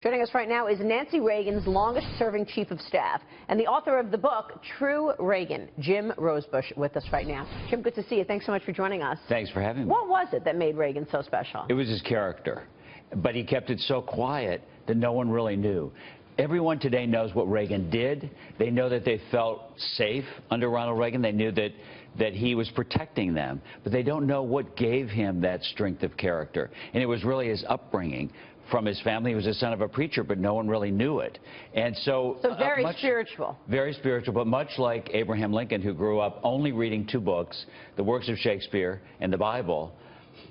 Joining us right now is Nancy Reagan's longest-serving chief of staff and the author of the book, True Reagan, Jim Rosebush, with us right now. Jim, good to see you. Thanks so much for joining us. Thanks for having me. What was it that made Reagan so special? It was his character, but he kept it so quiet that no one really knew. Everyone today knows what Reagan did. They know that they felt safe under Ronald Reagan. They knew that he was protecting them, but they don't know what gave him that strength of character. And it was really his upbringing from his family. He was the son of a preacher, but no one really knew it. And so very spiritual. Very spiritual, but much like Abraham Lincoln, who grew up only reading two books, the works of Shakespeare and the Bible,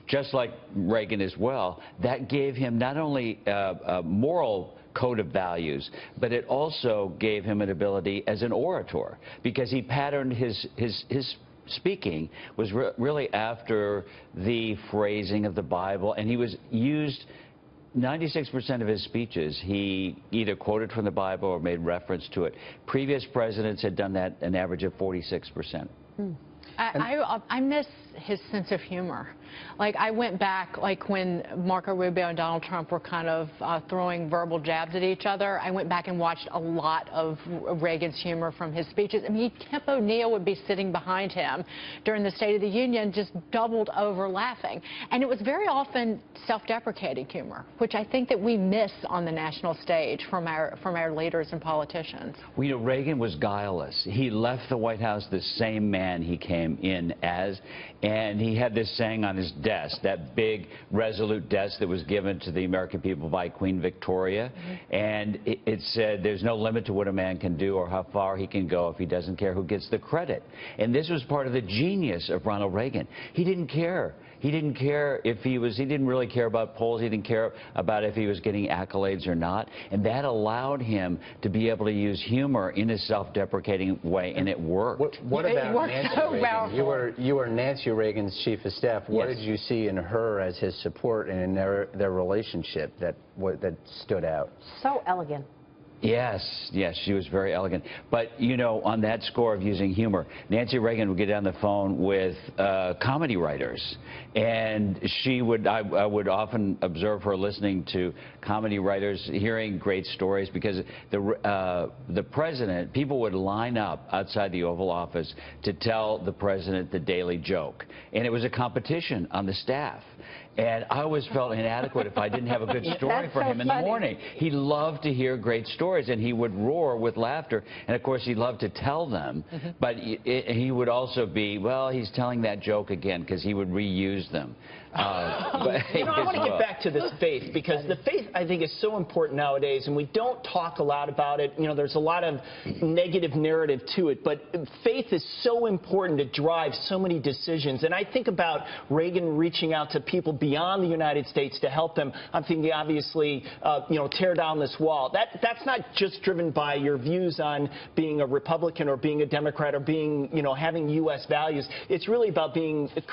just like Reagan as well, that gave him not only a moral code of values, but it also gave him an ability as an orator, because he patterned his speaking was really after the phrasing of the Bible, and he was used 96% of his speeches, he either quoted from the Bible or made reference to it. Previous presidents had done that an average of 46%. I miss his sense of humor. Like, I went back, like when Marco Rubio and Donald Trump were kind of throwing verbal jabs at each other, I went back and watched a lot of Reagan's humor from his speeches. I mean, Kip O'Neill would be sitting behind him during the State of the Union, just doubled over laughing. And it was very often self-deprecating humor, which I think that we miss on the national stage from our leaders and politicians. Well, you know, Reagan was guileless. He left the White House the same man he came in as, and he had this saying on his desk, that big, resolute desk that was given to the American people by Queen Victoria, and it said, there's no limit to what a man can do or how far he can go if he doesn't care who gets the credit. And this was part of the genius of Ronald Reagan. He didn't care. He didn't care if he didn't really care about polls. He didn't care about if he was getting accolades or not. And that allowed him to be able to use humor in a self-deprecating way, and it worked. What about Nancy so Reagan? well. You were Nancy Reagan's chief of staff. What did you see in her as his support and in their relationship that stood out? So elegant. Yes, she was very elegant. But, you know, on that score of using humor, Nancy Reagan would get on the phone with comedy writers, and I would often observe her listening to comedy writers, hearing great stories, because the president, people would line up outside the Oval Office to tell the president the daily joke. And it was a competition on the staff. And I always felt inadequate if I didn't have a good story for him in the morning. He loved to hear great stories, and he would roar with laughter. And, of course, he loved to tell them. But he would also be, well, he's telling that joke again, because he would reuse them. I want to get back to this faith, because the faith, I think, is so important nowadays, and we don't talk a lot about it. You know, there's a lot of negative narrative to it, but faith is so important to drive so many decisions. And I think about Reagan reaching out to people beyond the United States to help them. I'm thinking, obviously, tear down this wall. That's not just driven by your views on being a Republican or being a Democrat or being, having U.S. values. It's really about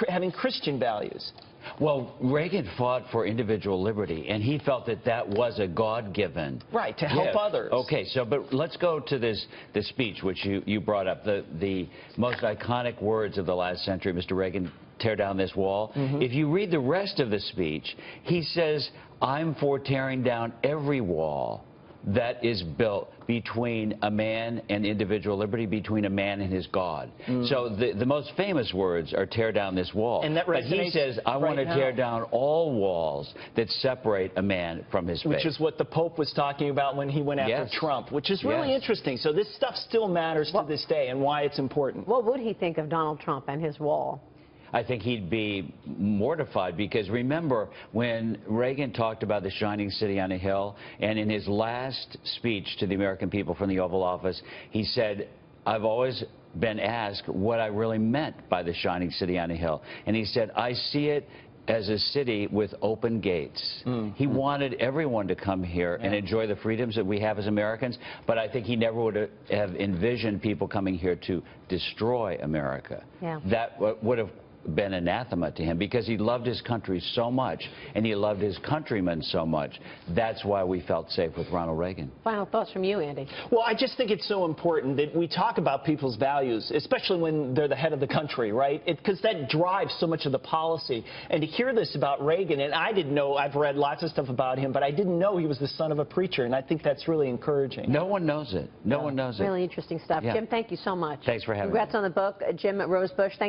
having Christian values. Well, Reagan fought for individual liberty, and he felt that that was a God-given right, to help others. Okay, but let's go to this speech, which you brought up, the most iconic words of the last century, Mr. Reagan, tear down this wall. If you read the rest of the speech, he says, I'm for tearing down every wall that is built between a man and individual liberty, between a man and his God. So the most famous words are tear down this wall. And that but he says, I want to tear down all walls that separate a man from his faith. Which is what the Pope was talking about when he went after Trump, which is really interesting. So this stuff still matters to this day, and why it's important. What would he think of Donald Trump and his wall? I think he'd be mortified, because remember when Reagan talked about the shining city on a hill, and in his last speech to the American people from the Oval Office, he said, I've always been asked what I really meant by the shining city on a hill. And he said, I see it as a city with open gates. He wanted everyone to come here and enjoy the freedoms that we have as Americans, but I think he never would have envisioned people coming here to destroy America. That would have been anathema to him because he loved his country so much and he loved his countrymen so much. That's why we felt safe with Ronald Reagan. Final thoughts from you, Andy. Well, I just think it's so important that we talk about people's values, especially when they're the head of the country, right? Because that drives so much of the policy. And to hear this about Reagan, and I didn't know, I've read lots of stuff about him, but I didn't know he was the son of a preacher, and I think that's really encouraging. No one knows it. No one knows it. Really interesting stuff. Yeah. Jim, thank you so much. Thanks for having me. Congrats on the book, Jim Rosebush. Thank